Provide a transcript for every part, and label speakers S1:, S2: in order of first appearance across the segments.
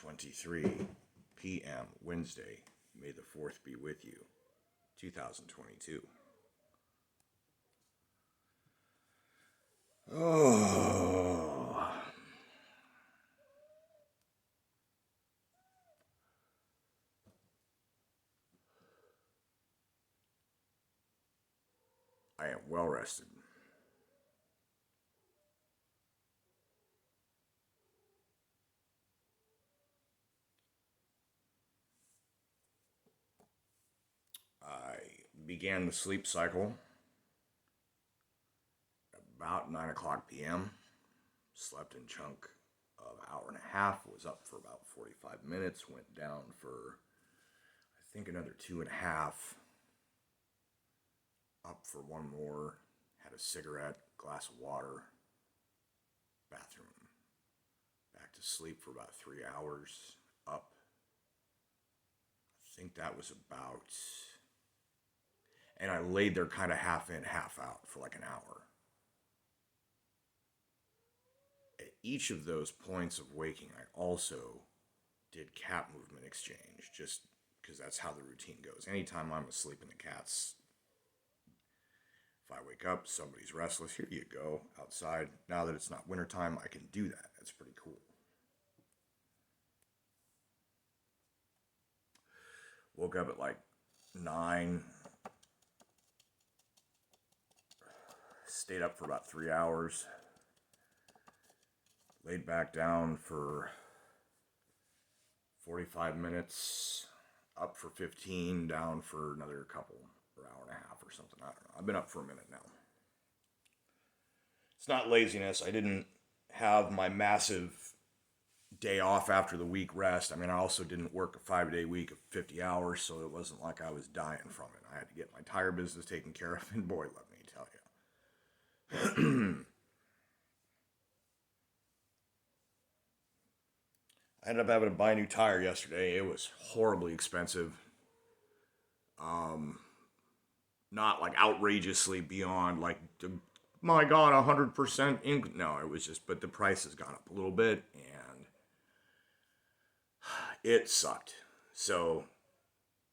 S1: 7:23 p.m. Wednesday. May the 4th be with you. 2022. Oh. I am well rested. I began the sleep cycle about 9 o'clock p.m. Slept in chunk of an hour and a half. Was up for about 45 minutes. Went down for, I think, another 2.5. Up for one more. Had a cigarette, glass of water, bathroom. Back to sleep for about 3 hours. Up. I think that was about. And I laid there kind of half in, half out for like an hour. At each of those points of waking, I also did cat movement exchange, just because that's how the routine goes. Anytime I'm asleep and the cat's, if I wake up, somebody's restless, here you go, outside. Now that it's not wintertime, I can do that. That's pretty cool. Woke up at like 9. Stayed up for about 3 hours. Laid back down for 45 minutes. Up for 15. Down for another couple, or hour and a half or something. I don't know. I've been up for a minute now. It's not laziness. I didn't have my massive day off after the week rest. I mean, I also didn't work a 5-day week of 50 hours, so it wasn't like I was dying from it. I had to get my tire business taken care of, and boy, let me tell you. I ended up having to buy a new tire yesterday. It was horribly expensive. Um, Not like outrageously beyond like, my God, 100% No, it was just, but the price has gone up a little bit, and it sucked. So,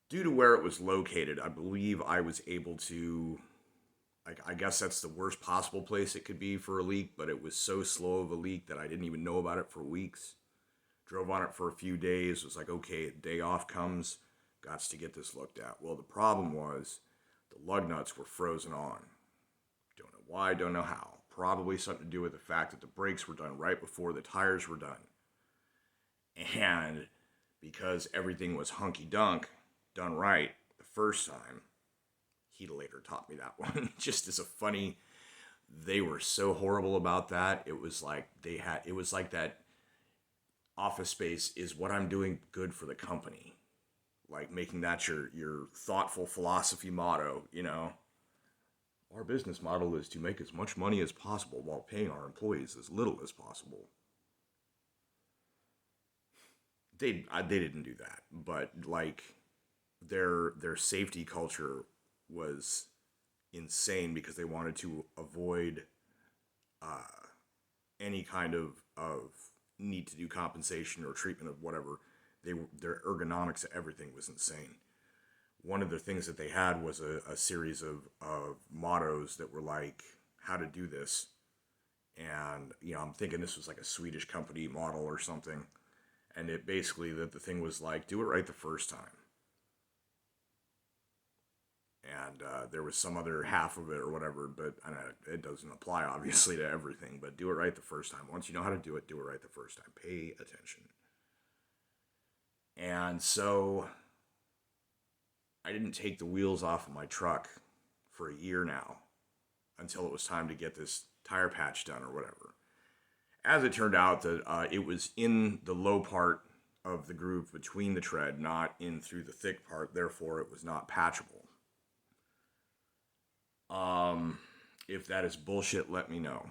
S1: due to where it was located, I believe I was able to. I guess that's the worst possible place it could be for a leak, but it was so slow of a leak that I didn't even know about it for weeks. Drove on it for a few days, was like, okay, day off comes, got to get this looked at. Well, the problem was the lug nuts were frozen on. Don't know why, don't know how. Probably something to do with the fact that the brakes were done right before the tires were done. And because everything was hunky-dunk, done right the first time, he later taught me that one. Just as a funny, they were so horrible about that. It was like it was like that Office Space is what I'm doing good for the company. Like making that your thoughtful philosophy motto, you know. Our business model is to make as much money as possible while paying our employees as little as possible. They didn't do that, but like their safety culture was insane because they wanted to avoid uh, any kind of need to do compensation or treatment of whatever. Their ergonomics of everything was insane. One of the things that they had was a series of mottos that were like how to do this, and I'm thinking this was like a Swedish company model or something, and it basically that the thing was like do it right the first time. And there was some other half of it or whatever, but it doesn't apply obviously to everything. But do it right the first time. Once you know how to do it right the first time. Pay attention. And so I didn't take the wheels off of my truck for a year now until it was time to get this tire patch done or whatever. As it turned out, that it was in the low part of the groove between the tread, not in through the thick part. Therefore, it was not patchable. If that is bullshit, let me know.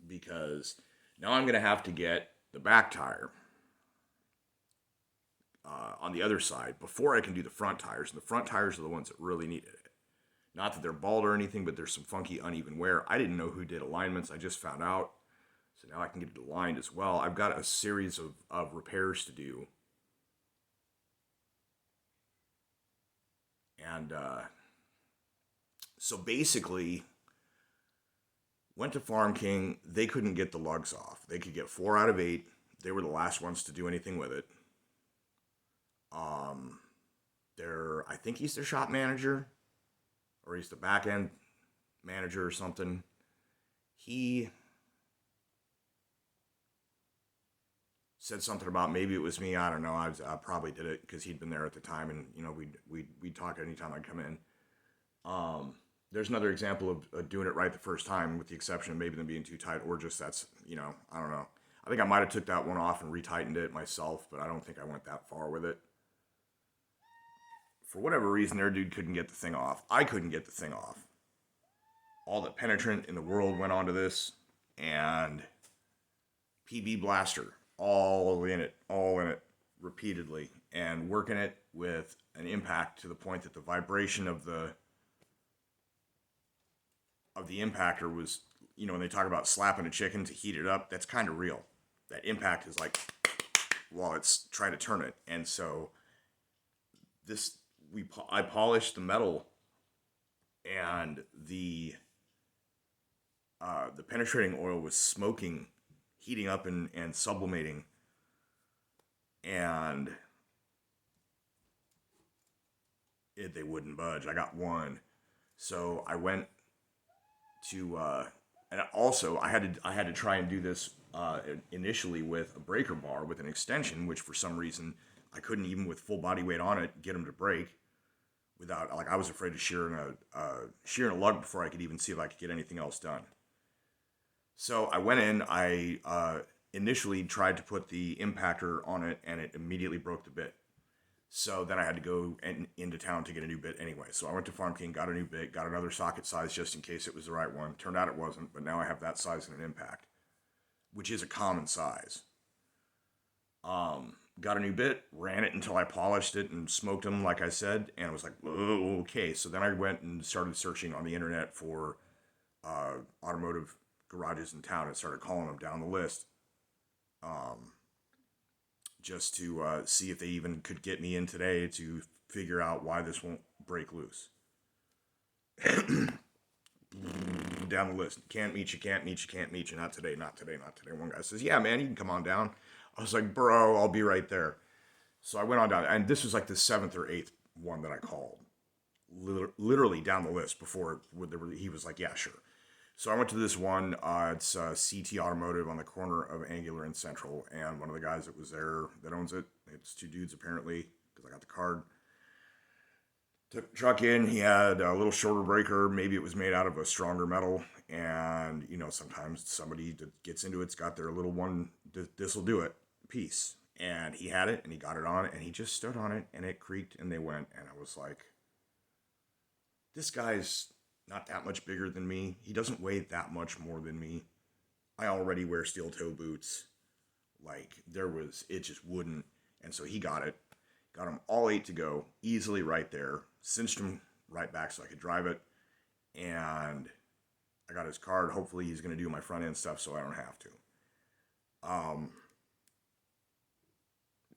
S1: Because now I'm going to have to get the back tire on the other side before I can do the front tires. And the front tires are the ones that really needed it. Not that they're bald or anything, but there's some funky uneven wear. I didn't know who did alignments. I just found out. So now I can get it aligned as well. I've got a series of repairs to do. And so basically, went to Farm King. They couldn't get the lugs off. They could get 4 out of 8. They were the last ones to do anything with it. I think he's their shop manager, or he's the back end manager or something. He said something about maybe it was me. I don't know. I probably did it because he'd been there at the time, and we'd talk anytime I'd come in. There's another example of doing it right the first time, with the exception of maybe them being too tight, or just that's I don't know. I think I might have took that one off and retightened it myself, but I don't think I went that far with it. For whatever reason, their dude couldn't get the thing off. I couldn't get the thing off. All the penetrant in the world went onto this, and PB Blaster, all in it, repeatedly, and working it with an impact to the point that the vibration of the impactor was, when they talk about slapping a chicken to heat it up, that's kind of real. That impact is like while it's trying to turn it, and so I polished the metal, and the penetrating oil was smoking, heating up and sublimating, and they wouldn't budge. I got one, so I went to and also I had to try and do this initially with a breaker bar with an extension, which for some reason I couldn't, even with full body weight on it, get them to break without, I was afraid of shearing a lug before I could even see if I could get anything else done. So I went in, I initially tried to put the impactor on it, and it immediately broke the bit. So then I had to go into town to get a new bit anyway. So I went to Farm King, got a new bit, got another socket size just in case it was the right one. Turned out it wasn't, but now I have that size and an impact, which is a common size. Got a new bit, ran it until I polished it and smoked them, like I said, and I was like, oh, okay. So then I went and started searching on the internet for automotive garages in town and started calling them down the list, just to see if they even could get me in today to figure out why this won't break loose. Down the list. Can't meet you, not today. One guy says, yeah, man, you can come on down. I was like, bro, I'll be right there. So I went on down, and this was like the 7th or 8th one that I called. Literally down the list before he was like, yeah, sure. So I went to this one, it's CT Automotive on the corner of Angular and Central, and one of the guys that was there that owns it, it's 2 dudes apparently, because I got the card. Took the truck in, he had a little shorter breaker, maybe it was made out of a stronger metal, and, sometimes somebody that gets into it's got their little one, this'll do it, piece. And he had it, and he got it on, and he just stood on it, and it creaked, and they went, and I was like, this guy's not that much bigger than me. He doesn't weigh that much more than me. I already wear steel toe boots. It just wouldn't. And so he got it. Got them all 8 to go, easily right there. Cinched them right back so I could drive it. And I got his card. Hopefully he's going to do my front end stuff so I don't have to.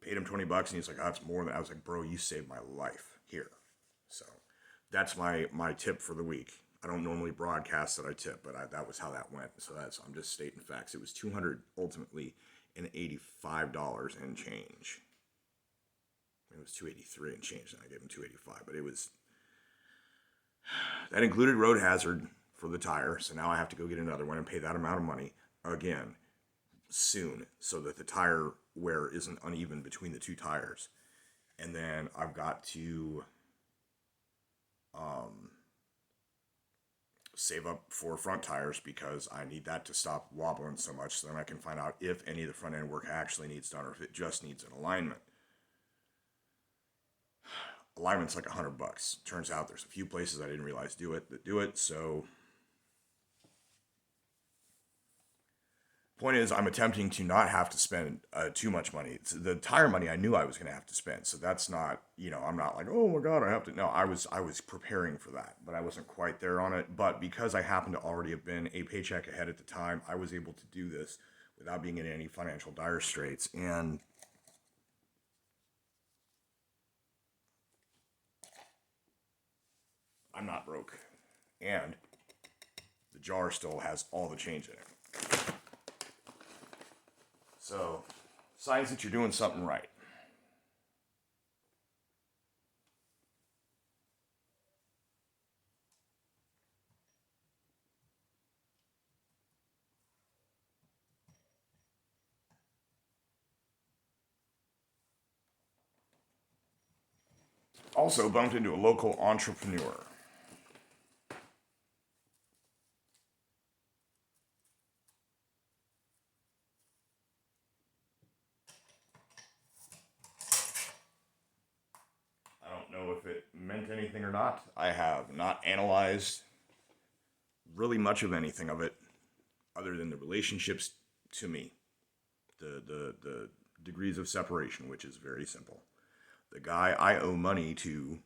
S1: Paid him $20 and he's like, oh, that's more than. I was like, bro, you saved my life here. So that's my tip for the week. I don't normally broadcast that I tip, but that was how that went. So I'm just stating facts. It was $285 and change. It was $283 and change, and I gave him $285. But that included road hazard for the tire. So now I have to go get another one and pay that amount of money again soon, so that the tire wear isn't uneven between the 2 tires. And then I've got to save up for front tires because I need that to stop wobbling so much, so then I can find out if any of the front end work actually needs done or if it just needs an alignment. Alignment's like $100. Turns out there's a few places I didn't realize do it, so Point is, I'm attempting to not have to spend too much money. It's the tire money I knew I was going to have to spend, so that's not, I'm not like, oh my god, I have to. No, I was preparing for that, but I wasn't quite there on it. But because I happened to already have been a paycheck ahead at the time, I was able to do this without being in any financial dire straits. And I'm not broke, and the jar still has all the change in it. So, signs that you're doing something right. Also, bumped into a local entrepreneur. I don't know if it meant anything or not. I have not analyzed really much of anything of it other than the relationships to me, the degrees of separation, which is very simple. The guy I owe money to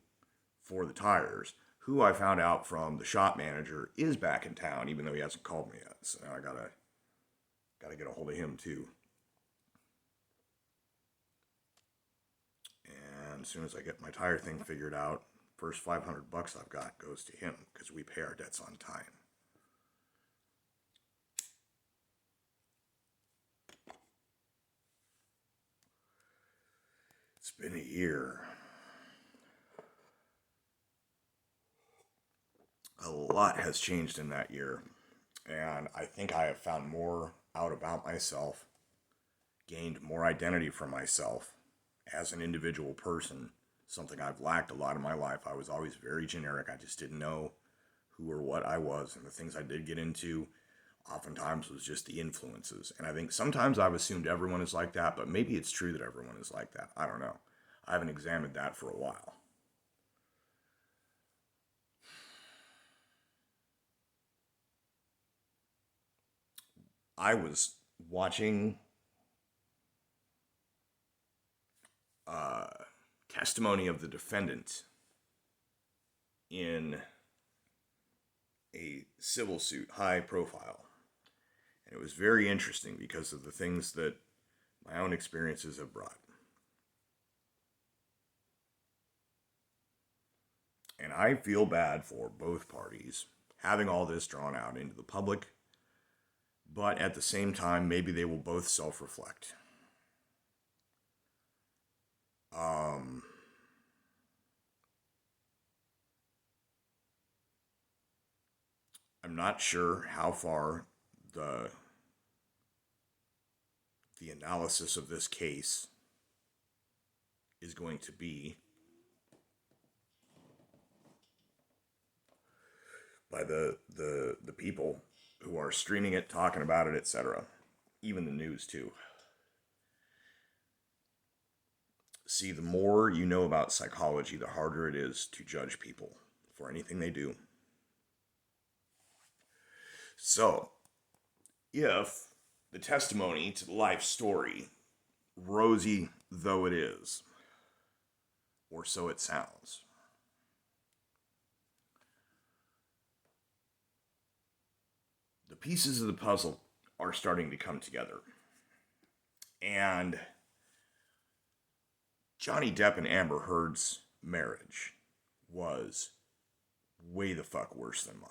S1: for the tires, who I found out from the shop manager, is back in town, even though he hasn't called me yet. So now I gotta get a hold of him too. And as soon as I get my tire thing figured out, first $500 I've got goes to him because we pay our debts on time. It's been a year. A lot has changed in that year, and I think I have found more out about myself, gained more identity for myself as an individual person, something I've lacked a lot in my life. I was always very generic. I just didn't know who or what I was, and the things I did get into oftentimes was just the influences. And I think sometimes I've assumed everyone is like that, but maybe it's true that everyone is like that. I don't know. I haven't examined that for a while. I was watching uh, testimony of the defendant in a civil suit, high profile. And it was very interesting because of the things that my own experiences have brought. And I feel bad for both parties having all this drawn out into the public, but at the same time, maybe they will both self reflect. Um, I'm not sure how far the the analysis of this case is going to be by the people who are streaming it, talking about it, etc. Even the news too. See, the more you know about psychology, the harder it is to judge people for anything they do. So, if the testimony to the life story, rosy though it is, or so it sounds, the pieces of the puzzle are starting to come together. And Johnny Depp and Amber Heard's marriage was way the fuck worse than mine.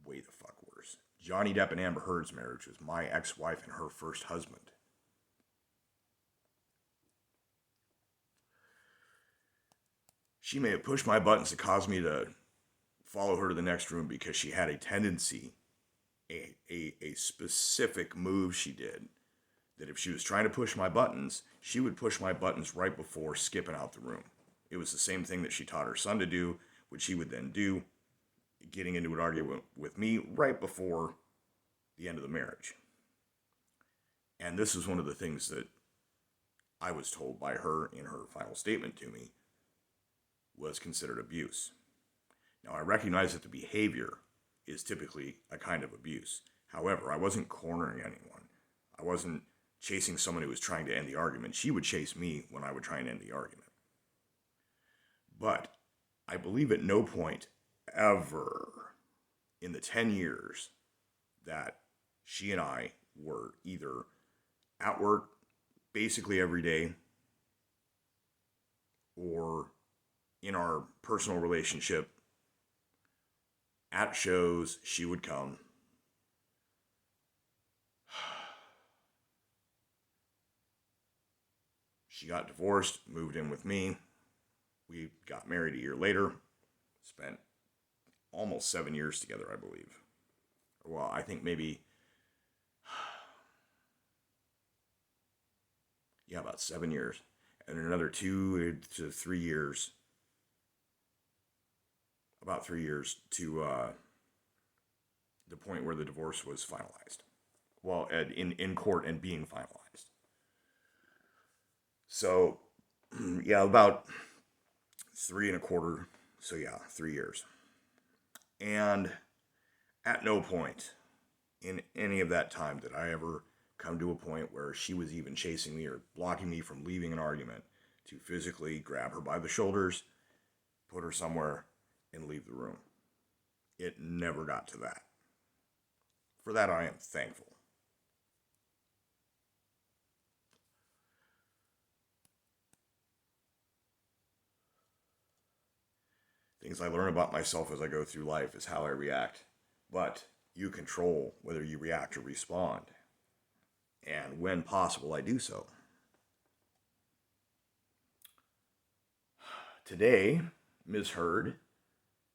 S1: Way the fuck worse. Johnny Depp and Amber Heard's marriage was my ex-wife and her first husband. She may have pushed my buttons to cause me to follow her to the next room because she had a tendency, a specific move she did, that if she was trying to push my buttons, she would push my buttons right before skipping out the room. It was the same thing that she taught her son to do, which she would then do, getting into an argument with me right before the end of the marriage. And this is one of the things that I was told by her in her final statement to me was considered abuse. Now, I recognize that the behavior is typically a kind of abuse. However, I wasn't cornering anyone. I wasn't chasing someone who was trying to end the argument. She would chase me when I would try and end the argument. But I believe at no point ever in the 10 years that she and I were either at work basically every day or in our personal relationship at shows, she would come. She got divorced, moved in with me. We got married a year later, spent almost 7 years together, I believe. Well, I think maybe, yeah, about 7 years. And another 2 to 3 years, about 3 years to the point where the divorce was finalized. Well, in court and being finalized. So, yeah, about 3 and a quarter. So, yeah, 3 years. And at no point in any of that time did I ever come to a point where she was even chasing me or blocking me from leaving an argument to physically grab her by the shoulders, put her somewhere, and leave the room. It never got to that. For that, I am thankful. Things I learn about myself as I go through life is how I react. But you control whether you react or respond. And when possible, I do so. Today, Ms. Heard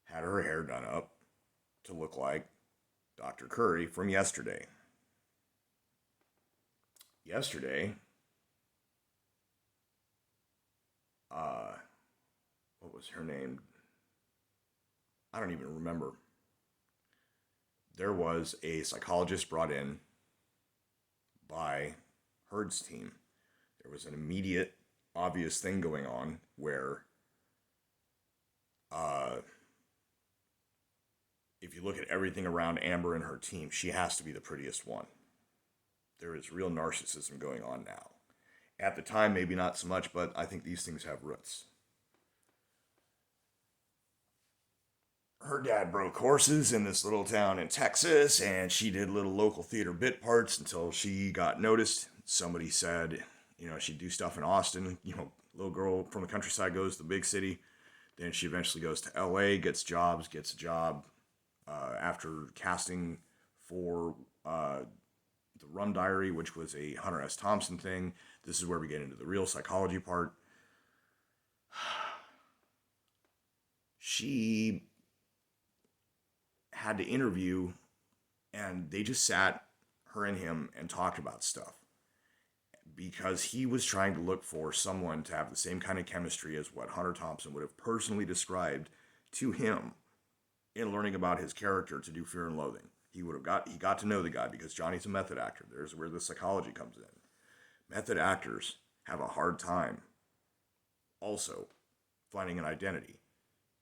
S1: had her hair done up to look like Dr. Curry from yesterday. Yesterday, what was her name? I don't even remember. There was a psychologist brought in by Heard's team. There was an immediate, obvious thing going on where, if you look at everything around Amber and her team, she has to be the prettiest one. There is real narcissism going on now. At the time, maybe not so much, but I think these things have roots. Her dad broke horses in this little town in Texas, and she did little local theater bit parts until she got noticed. Somebody said, she'd do stuff in Austin. Little girl from the countryside goes to the big city. Then she eventually goes to LA, gets a job after casting for the Rum Diary, which was a Hunter S. Thompson thing. This is where we get into the real psychology part. She had to interview, and they just sat, her and him, and talked about stuff. Because he was trying to look for someone to have the same kind of chemistry as what Hunter Thompson would have personally described to him in learning about his character to do Fear and Loathing. He got to know the guy because Johnny's a method actor. There's where the psychology comes in. Method actors have a hard time also finding an identity.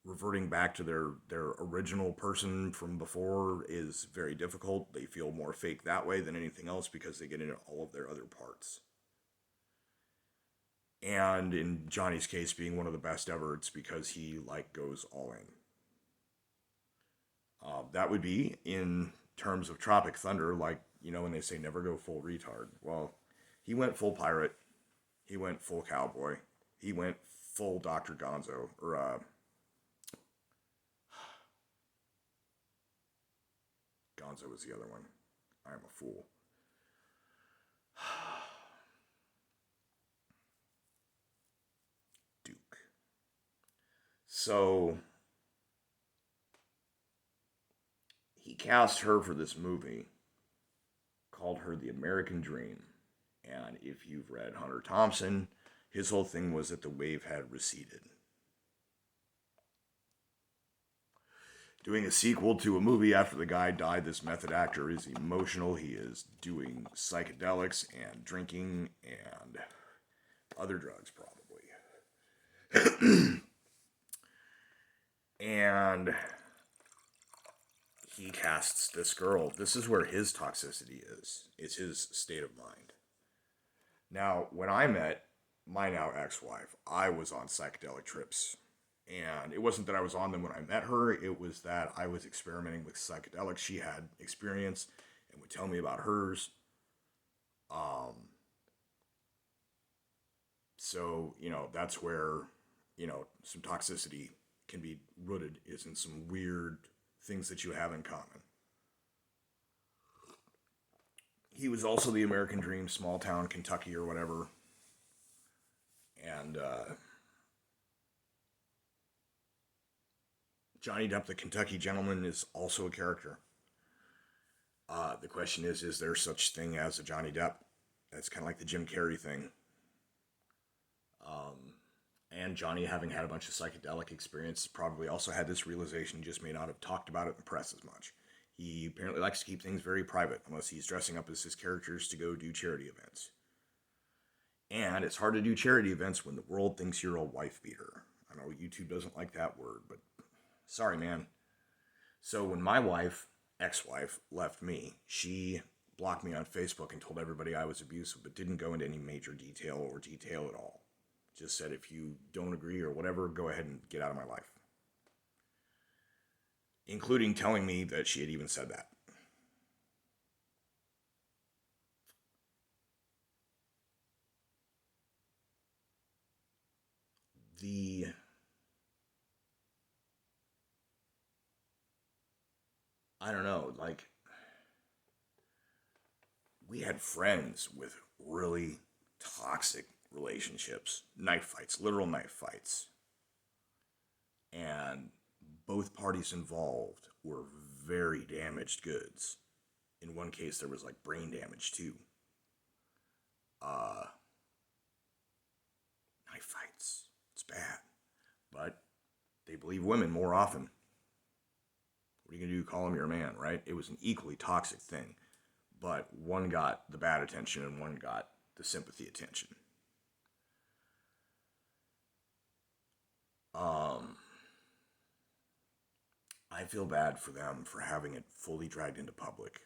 S1: Reverting back to their original person from before is very difficult. They feel more fake that way than anything else because they get into all of their other parts. And in Johnny's case, being one of the best ever, it's because he goes all in. That would be in terms of Tropic Thunder, when they say never go full retard. Well, he went full pirate. He went full cowboy. He went full Dr. Gonzo. Gonzo was the other one. I am a fool. Duke. So he cast her for this movie, called her The American Dream. And if you've read Hunter Thompson, his whole thing was that the wave had receded. Doing a sequel to a movie after the guy died, this method actor is emotional. He is doing psychedelics and drinking and other drugs, probably. And he casts this girl. This is where his toxicity is. It's his state of mind. Now, when I met my now ex-wife, I was on psychedelic trips. And it wasn't that I was on them when I met her, it was that I was experimenting with psychedelics. She had experience and would tell me about hers. Um, so, that's where, some toxicity can be rooted, is in some weird things that you have in common. He was also the American dream, small town Kentucky or whatever. And Johnny Depp, the Kentucky gentleman, is also a character. The question is there such thing as a Johnny Depp? It's kind of like the Jim Carrey thing. Um, and Johnny, having had a bunch of psychedelic experience, probably also had this realization. He just may not have talked about it in the press as much. He apparently likes to keep things very private, unless he's dressing up as his characters to go do charity events. And it's hard to do charity events when the world thinks you're a wife beater. I know YouTube doesn't like that word, but sorry, man. So when my wife, ex-wife, left me, she blocked me on Facebook and told everybody I was abusive, but didn't go into any major detail or detail at all. Just said, if you don't agree or whatever, go ahead and get out of my life. Including telling me that she had even said that. The I don't know, like, we had friends with really toxic relationships, knife fights, literal knife fights. And both parties involved were very damaged goods. In one case, there was like brain damage too. Uh, Knife fights. It's bad. But they believe women more often. What are you going to do? Call him your man, right? It was an equally toxic thing. But one got the bad attention and one got the sympathy attention. Um, I feel bad for them for having it fully dragged into public.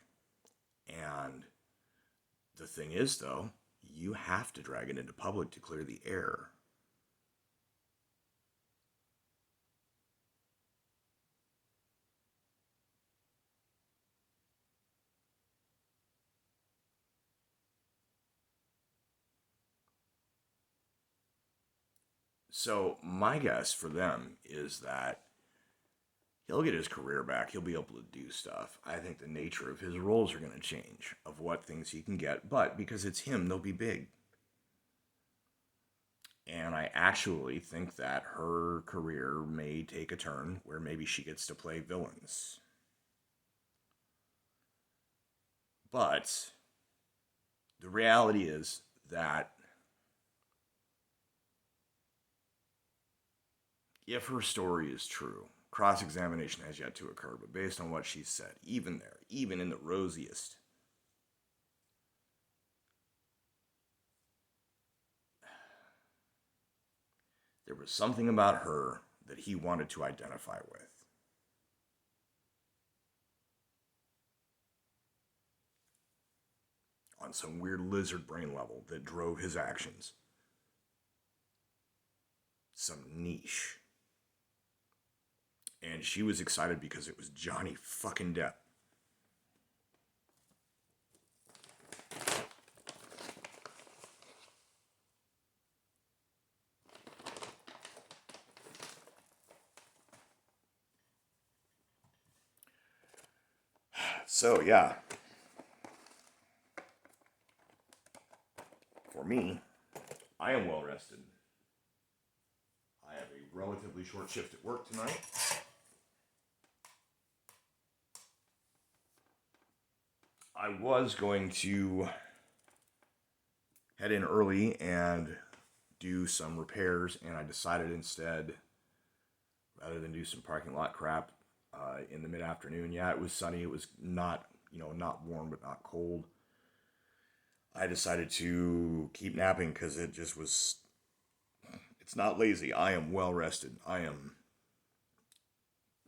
S1: And the thing is, though, you have to drag it into public to clear the air. So, my guess for them is that he'll get his career back. He'll be able to do stuff. I think the nature of his roles are going to change, of what things he can get. But because it's him, they'll be big. And I actually think that her career may take a turn where maybe she gets to play villains. But the reality is that if her story is true, cross examination has yet to occur, but based on what she said, even there, even in the rosiest, there was something about her that he wanted to identify with. On some weird lizard brain level that drove his actions. Some niche. And she was excited because it was Johnny fucking Depp. So, yeah. For me, I am well rested. I have a relatively short shift at work tonight. I was going to head in early and do some repairs, and I decided instead, rather than do some parking lot crap in the mid-afternoon. Yeah, it was sunny. It was not, not warm, but not cold. I decided to keep napping because it just was. It's not lazy. I am well rested. I am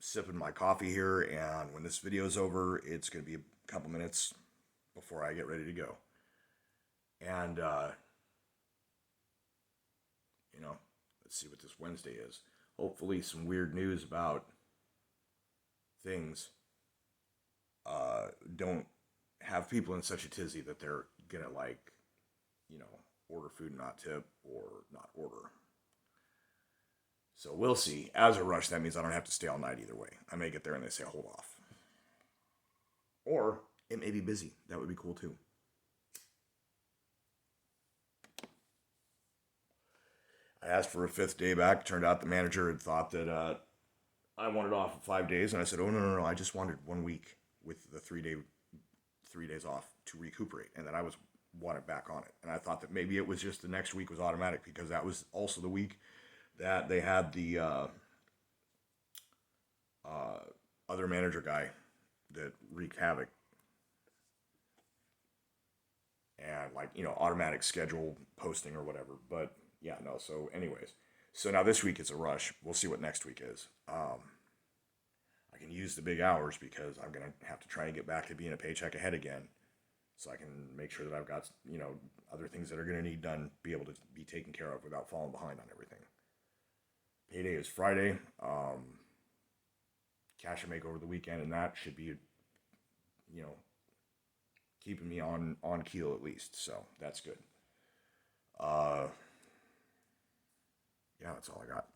S1: sipping my coffee here, and when this video is over, it's going to be a couple minutes before I get ready to go. And, let's see what this Wednesday is. Hopefully, some weird news about things don't have people in such a tizzy that they're going to, order food and not tip or not order. So we'll see. As a rush, that means I don't have to stay all night either way. I may get there and they say, hold off. Or it may be busy. That would be cool too. I asked for a 5th day back. Turned out the manager had thought that I wanted off for 5 days. And I said, oh, no. I just wanted 1 week with the 3 days off to recuperate. And then I wanted back on it. And I thought that maybe it was just the next week was automatic because that was also the week that they had the other manager guy that wreaked havoc. And automatic schedule posting or whatever. But yeah, no. So anyways, so now this week is a rush. We'll see what next week is. I can use the big hours because I'm going to have to try and get back to being a paycheck ahead again. So I can make sure that I've got, other things that are going to need done, be able to be taken care of without falling behind on everything. Payday is Friday. Cash I make over the weekend, and that should be, keeping me on keel at least. So that's good. Yeah, that's all I got.